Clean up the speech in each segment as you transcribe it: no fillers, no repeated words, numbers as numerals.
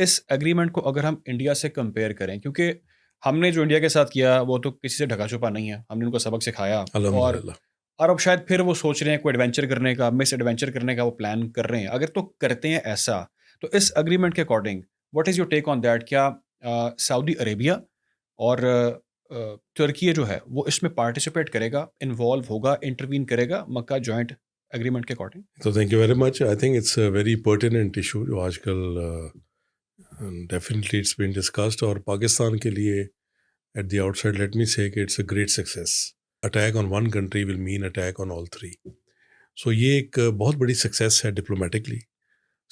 اس agreement کو اگر ہم انڈیا سے کمپیئر کریں، کیونکہ ہم نے جو انڈیا کے ساتھ کیا وہ تو کسی سے ڈھکا چھپا نہیں ہے، ہم نے ان کو سبق سکھایا، الحمد اور للہ. اب شاید پھر وہ سوچ رہے ہیں کوئی ایڈونچر کرنے کا، مس ایڈونچر کرنے کا وہ پلان کر رہے ہیں، اگر تو کرتے ہیں ایسا، تو اس اگریمنٹ کے according what is your take on that? کیا سعودی عربیہ اور ترکی جو ہے وہ اس میں پارٹیسپیٹ کرے گا، انوالو ہوگا، انٹروین کرے گا مکہ جوائنٹ اگریمنٹ کے اکارڈنگ؟ تو thank you very much. I think it's a very pertinent issue جو آج کل ڈیفینیٹلی اٹس بین ڈسکسڈ. اور پاکستان کے لیے at the outside let me سے کہ it's a great success. Attack on one country will mean attack on all three. So یہ ایک بہت بڑی سکسیس ہے ڈپلومیٹکلی،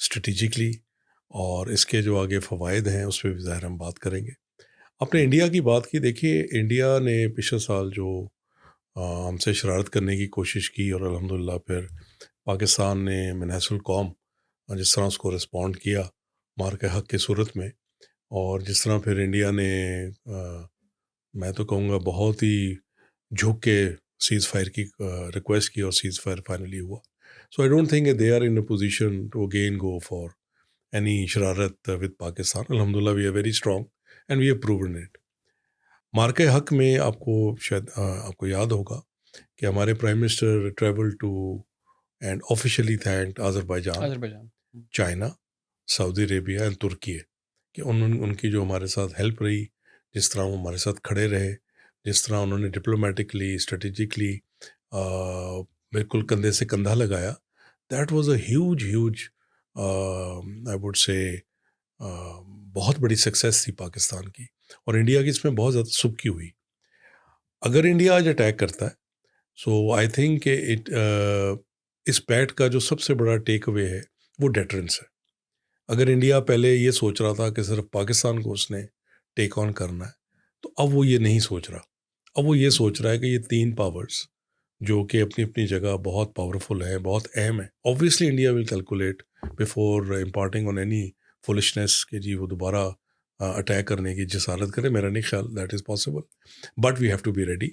اسٹریٹجکلی، اور اس کے جو آگے فوائد ہیں اس پہ بھی ظاہر ہم بات کریں گے. آپ نے انڈیا کی بات کی. دیکھیے انڈیا نے پچھلے سال جو ہم سے شرارت کرنے کی کوشش کی، اور الحمدللہ پھر پاکستان نے منحص القوم جس طرح اس کو رسپونڈ کیا مارکہ حق کی صورت میں، اور جس طرح پھر انڈیا نے میں تو کہوں گا بہت ہی جھک کے سیز فائر کی ریکویسٹ کی، اور سیز فائر فائنلی ہوا. So I don't think they are in a position to again go for any شرارت ود پاکستان. الحمدللہ we are very strong and we have proven it. مارکہ حق میں آپ کو شاید آپ کو یاد ہوگا کہ ہمارے prime minister travel to and officially thanked Azerbaijan, Azerbaijan. China, Saudi Arabia and ترکی، کہ ان کی جو ہمارے ساتھ ہیلپ رہی، جس طرح وہ ہمارے ساتھ کھڑے رہے، جس طرح انہوں نے ڈپلومیٹکلی اسٹریٹجکلی بالکل کندھے سے کندھا لگایا. That was a huge I would say بہت بڑی سکسیس تھی پاکستان کی، اور انڈیا کی اس میں بہت زیادہ سبکی ہوئی. اگر انڈیا آج اٹیک کرتا ہے، سو آئی تھنک کہ اس پیٹ کا جو سب سے بڑا ٹیک اوے ہے وہ ڈیٹرنس ہے. اگر انڈیا پہلے یہ سوچ رہا تھا کہ صرف پاکستان کو اس نے ٹیک آن کرنا ہے، تو اب وہ یہ نہیں سوچ رہا. اب وہ یہ سوچ رہا ہے کہ یہ تین پاورز جو کہ اپنی اپنی جگہ بہت پاورفل ہیں، بہت اہم ہیں. Obviously India will calculate before imparting on any فولشنس کہ جی وہ دوبارہ اٹیک کرنے کی جسارت کرے. میرا نہیں خیال that is possible, but we have to be ready.